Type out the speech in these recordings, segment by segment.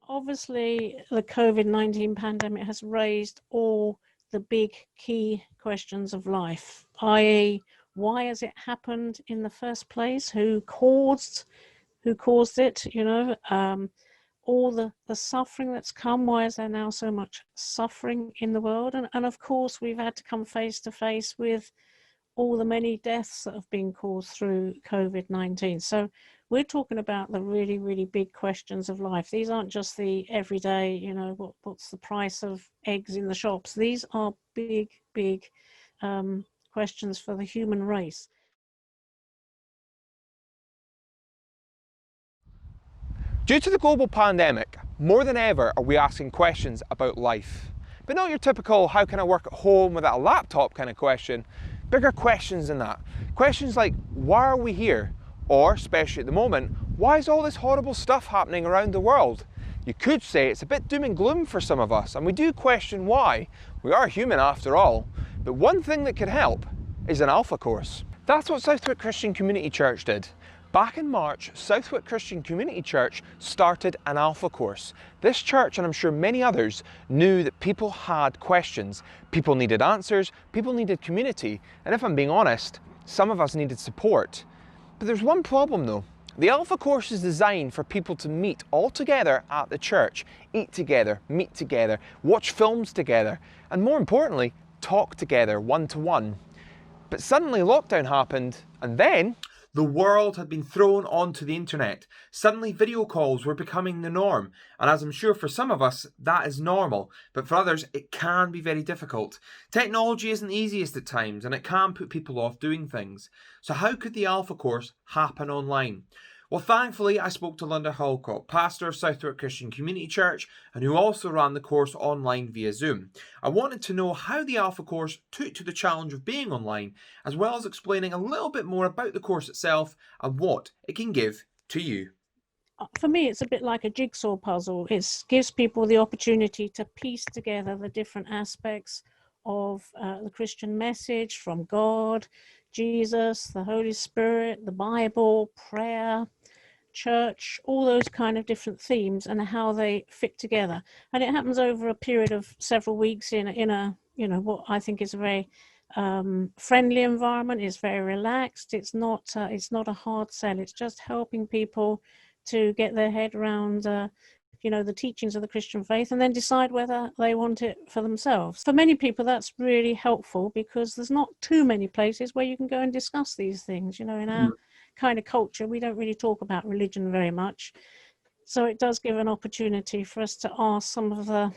Obviously, the COVID-19 pandemic has raised all the big key questions of life, i.e., why has it happened in the first place? Who caused it? All the suffering that's come. Why is there now so much suffering in the world? And of course, we've had to come face to face with all the many deaths that have been caused through COVID-19. So we're talking about the really, really big questions of life. These aren't just the everyday, what's the price of eggs in the shops? These are big, big questions for the human race. Due to the global pandemic, more than ever are we asking questions about life. But not your typical, how can I work at home without a laptop kind of question. Bigger questions than that. Questions like, why are we here? Or, especially at the moment, why is all this horrible stuff happening around the world? You could say it's a bit doom and gloom for some of us, and we do question why. We are human after all. But one thing that could help is an Alpha course. That's what Southwick Christian Community Church did. Back in March, Southwick Christian Community Church started an Alpha course. This church, and I'm sure many others, knew that people had questions. People needed answers, people needed community, and if I'm being honest, some of us needed support. But there's one problem though. The Alpha course is designed for people to meet all together at the church, eat together, meet together, watch films together, and more importantly, talk together one-to-one. But suddenly lockdown happened, and then the world had been thrown onto the internet. Suddenly video calls were becoming the norm. And as I'm sure for some of us, that is normal. But for others, it can be very difficult. Technology isn't easiest at times and it can put people off doing things. So how could the Alpha course happen online? Well, thankfully, I spoke to Linda Halcott, pastor of Southwick Christian Community Church, and who also ran the course online via Zoom. I wanted to know how the Alpha course took to the challenge of being online, as well as explaining a little bit more about the course itself and what it can give to you. For me, it's a bit like a jigsaw puzzle. It gives people the opportunity to piece together the different aspects of the Christian message from God, Jesus, the Holy Spirit, the Bible, prayer, church, all those kind of different themes and how they fit together. And it happens over a period of several weeks in a what I think is a very friendly environment. It's very relaxed. It's not a hard sell. It's just helping people to get their head around the teachings of the Christian faith and then decide whether they want it for themselves. For many people, that's really helpful because there's not too many places where you can go and discuss these things. In our kind of culture, we don't really talk about religion very much. So it does give an opportunity for us to ask some of the,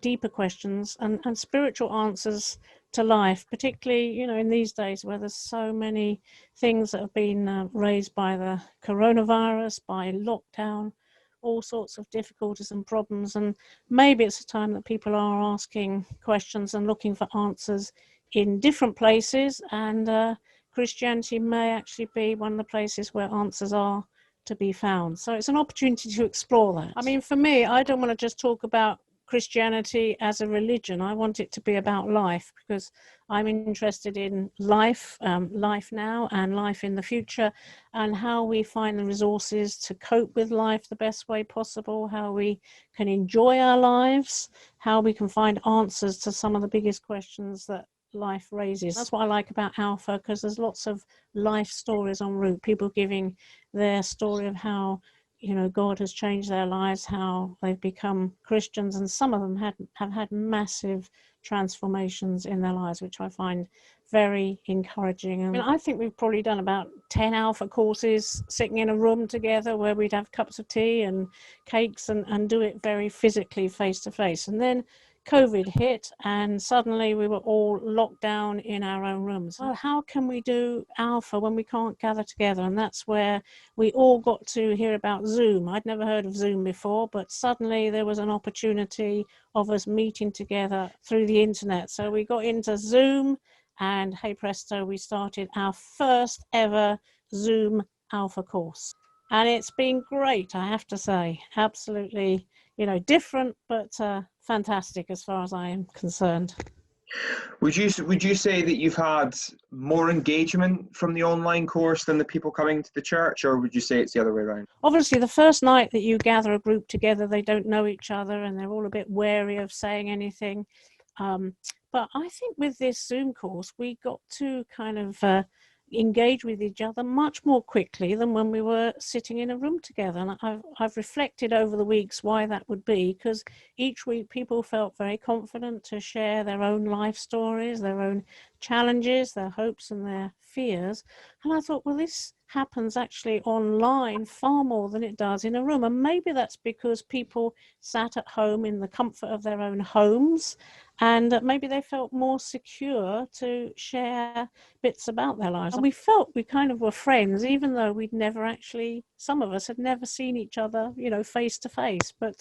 deeper questions and spiritual answers to life, particularly, in these days where there's so many things that have been raised by the coronavirus, by lockdown, all sorts of difficulties and problems. And maybe it's a time that people are asking questions and looking for answers in different places. And Christianity may actually be one of the places where answers are to be found. So it's an opportunity to explore that. I mean, for me, I don't want to just talk about Christianity as a religion. I want it to be about life because I'm interested in life, life now and life in the future, and how we find the resources to cope with life the best way possible, how we can enjoy our lives, how we can find answers to some of the biggest questions that life raises. That's what I like about Alpha, because there's lots of life stories en route, people giving their story of how God has changed their lives, how they've become Christians, and some of them have had massive transformations in their lives, which I find very encouraging. And I think we've probably done about 10 Alpha courses sitting in a room together where we'd have cups of tea and cakes and do it very physically face to face. And then COVID hit and suddenly we were all locked down in our own rooms. Well, how can we do Alpha when we can't gather together? And that's where we all got to hear about Zoom. I'd never heard of Zoom before, but suddenly there was an opportunity of us meeting together through the internet. So we got into Zoom and hey presto, we started our first ever Zoom Alpha course. And it's been great, I have to say. Absolutely, different, but fantastic as far as I am concerned. Would you say that you've had more engagement from the online course than the people coming to the church, or would you say it's the other way around? Obviously, the first night that you gather a group together, they don't know each other and they're all a bit wary of saying anything. But I think with this Zoom course, we got to kind of engage with each other much more quickly than when we were sitting in a room together. And I've reflected over the weeks why that would be, because each week people felt very confident to share their own life stories, their own challenges, their hopes and their fears. And I thought, well, this happens actually online far more than it does in a room. And maybe that's because people sat at home in the comfort of their own homes, and maybe they felt more secure to share bits about their lives. And we felt we kind of were friends, even though we'd never actually, some of us had never seen each other, face to face. But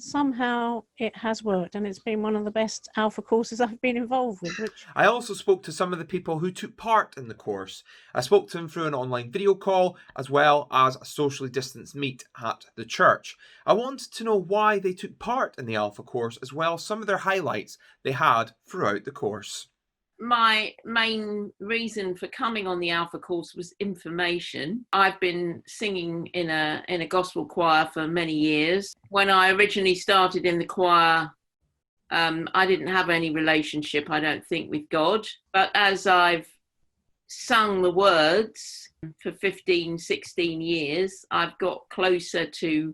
somehow it has worked, and it's been one of the best Alpha courses I've been involved with. I also spoke to some of the people who took part in the course. I spoke to them through an online video call, as well as a socially distanced meet at the church. I wanted to know why they took part in the Alpha course, as well as some of their highlights they had throughout the course. My main reason for coming on the Alpha course was information. I've been singing in a gospel choir for many years. When I originally started in the choir, I didn't have any relationship, I don't think, with God. But as I've sung the words for 15, 16 years, I've got closer to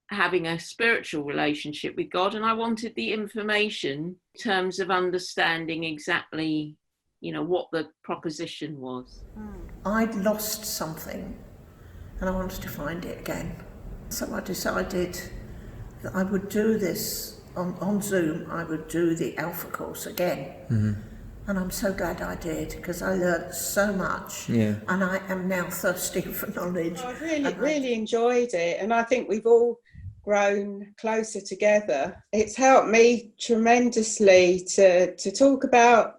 having a spiritual relationship with God, and I wanted the information in terms of understanding exactly, what the proposition was. I'd lost something and I wanted to find it again. So I decided that I would do this on Zoom. I would do the Alpha course again. Mm-hmm. And I'm so glad I did, because I learned so much. Yeah. And I am now thirsty for knowledge. I really enjoyed it, and I think we've all grown closer together. It's helped me tremendously to talk about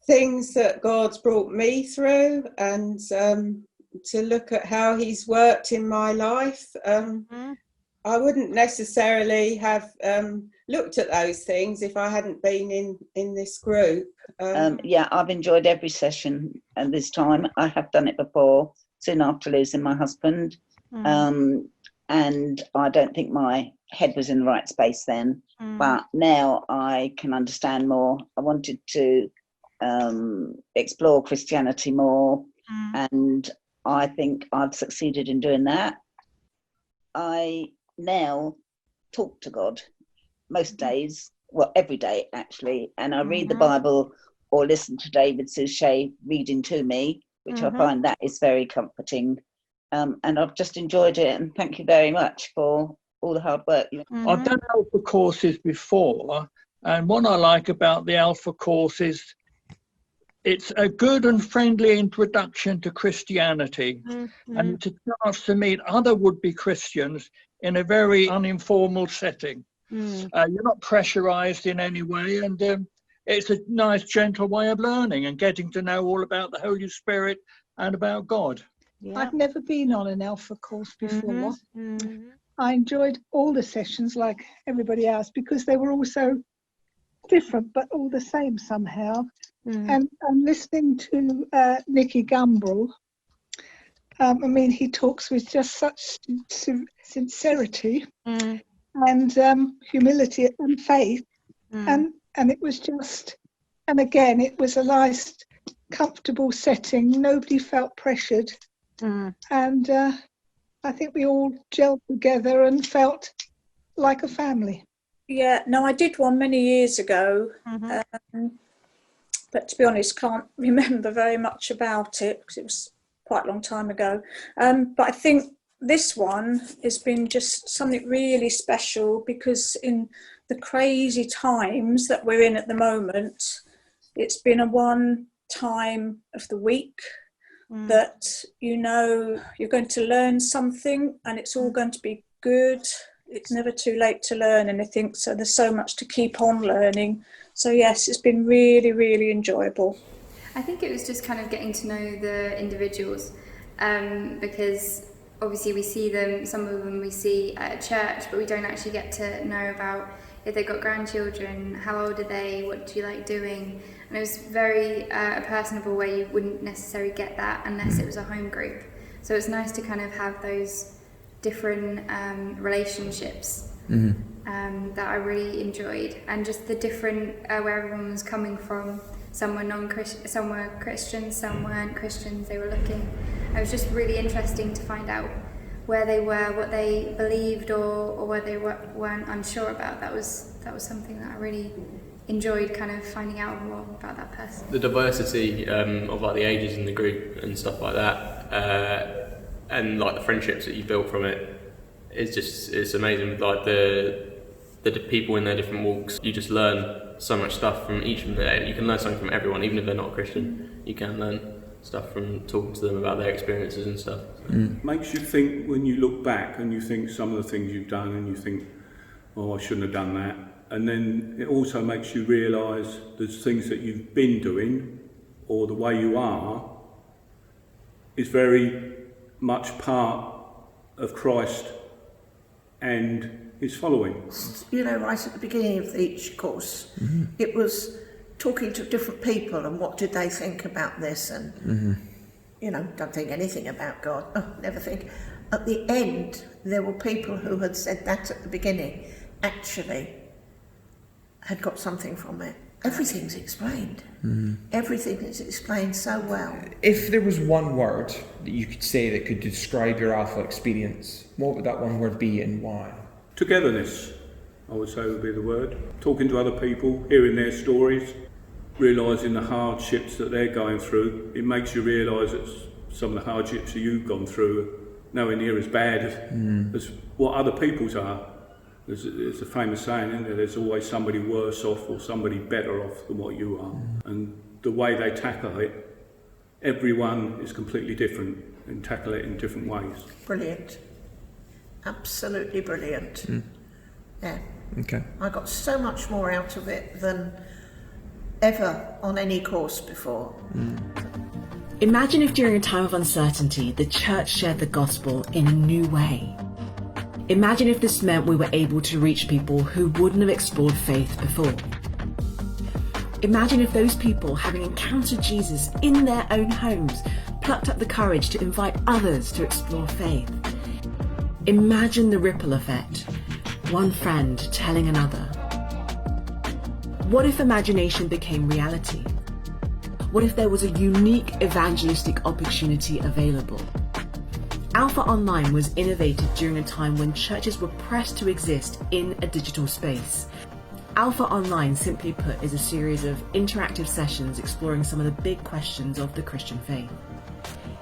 things that God's brought me through, and to look at how he's worked in my life. I wouldn't necessarily have looked at those things if I hadn't been in this group. Yeah, I've enjoyed every session at this time. I have done it before, soon after losing my husband. And I don't think my head was in the right space then. But now I can understand more. I wanted to explore Christianity more, and I think I've succeeded in doing that. I now talk to God most days, well, every day actually, and I read the Bible or listen to David Suchet reading to me, which I find that is very comforting. And I've just enjoyed it, and thank you very much for all the hard work. I've done Alpha courses before, and what I like about the Alpha course is it's a good and friendly introduction to Christianity, and it's a chance to meet other would-be Christians in a very uninformal setting. You're not pressurized in any way, and it's a nice, gentle way of learning and getting to know all about the Holy Spirit and about God. Yeah. I've never been on an Alpha course before. I enjoyed all the sessions like everybody else, because they were all so different but all the same somehow. And listening to Nicky Gambrell, he talks with just such sincerity and humility and faith, and it was just, and again, it was a nice, comfortable setting. Nobody felt pressured. And I think we all gelled together and felt like a family. Yeah, no, I did one many years ago, but to be honest, can't remember very much about it because it was quite a long time ago. But I think this one has been just something really special, because in the crazy times that we're in at the moment, it's been a one time of the week that you're going to learn something, and it's all going to be good. It's never too late to learn anything, so there's so much to keep on learning. So yes, it's been really, really enjoyable. I think it was just kind of getting to know the individuals, because obviously we see them, some of them we see at church, but we don't actually get to know about if they've got grandchildren, how old are they, what do you like doing? And it was very a personable way. You wouldn't necessarily get that unless it was a home group. So it's nice to kind of have those different relationships that I really enjoyed, and just the different where everyone was coming from. Some were non-Christian, some were Christians, some weren't Christians. They were looking. It was just really interesting to find out where they were, what they believed, or where they weren't unsure about. That was something that I really enjoyed, kind of finding out more about that person. The diversity of like the ages in the group and stuff like that, and like the friendships that you built from it, it's amazing. Like the people in their different walks, you just learn so much stuff from each of them. You can learn something from everyone, even if they're not a Christian. You can learn stuff from talking to them about their experiences and stuff. Makes you think when you look back and you think some of the things you've done and you think, oh, I shouldn't have done that. And then it also makes you realise there's things that you've been doing, or the way you are, is very much part of Christ and his following. You know, right at the beginning of each course, it was talking to different people and what did they think about this, and you know, don't think anything about God. Oh, never think. At the end, there were people who had said that at the beginning, actually had got something from it. Everything's explained. Everything is explained so well. If there was one word that you could say that could describe your Alpha experience, what would that one word be and why? Togetherness, I would say, would be the word. Talking to other people, hearing their stories, realising the hardships that they're going through. It makes you realise that some of the hardships that you've gone through are nowhere near as bad as what other people's are. There's a famous saying, isn't there? There's always somebody worse off or somebody better off than what you are. And the way they tackle it, everyone is completely different and tackle it in different ways. Brilliant. Absolutely brilliant. Yeah. Okay. I got so much more out of it than ever on any course before. Imagine if during a time of uncertainty, the church shared the gospel in a new way. Imagine if this meant we were able to reach people who wouldn't have explored faith before. Imagine if those people, having encountered Jesus in their own homes, plucked up the courage to invite others to explore faith. Imagine the ripple effect, one friend telling another. What if imagination became reality? What if there was a unique evangelistic opportunity available? Alpha Online was innovated during a time when churches were pressed to exist in a digital space. Alpha Online, simply put, is a series of interactive sessions exploring some of the big questions of the Christian faith.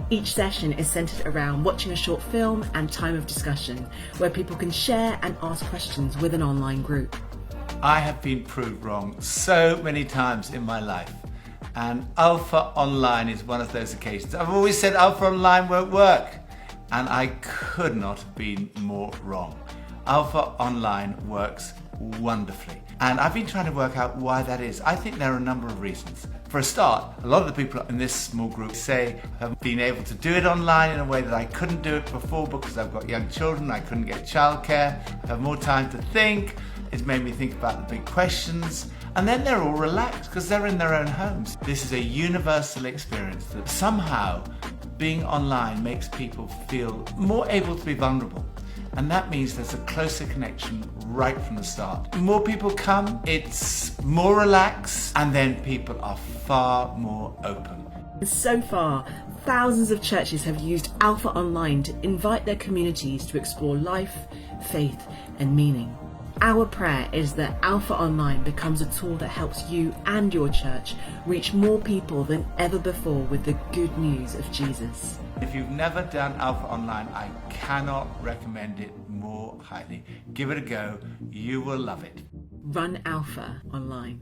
Each session is centered around watching a short film and time of discussion, where people can share and ask questions with an online group. I have been proved wrong so many times in my life, and Alpha Online is one of those occasions. I've always said Alpha Online won't work, and I could not have been more wrong. Alpha Online works wonderfully, and I've been trying to work out why that is. I think there are a number of reasons. For a start, a lot of the people in this small group say have been able to do it online in a way that I couldn't do it before because I've got young children, I couldn't get childcare, I have more time to think. It's made me think about the big questions. And then they're all relaxed because they're in their own homes. This is a universal experience that somehow being online makes people feel more able to be vulnerable. And that means there's a closer connection right from the start. More people come, it's more relaxed, and then people are far more open. So far, thousands of churches have used Alpha Online to invite their communities to explore life, faith, and meaning. Our prayer is that Alpha Online becomes a tool that helps you and your church reach more people than ever before with the good news of Jesus. If you've never done Alpha Online, I cannot recommend it more highly. Give it a go. You will love it. Run Alpha Online.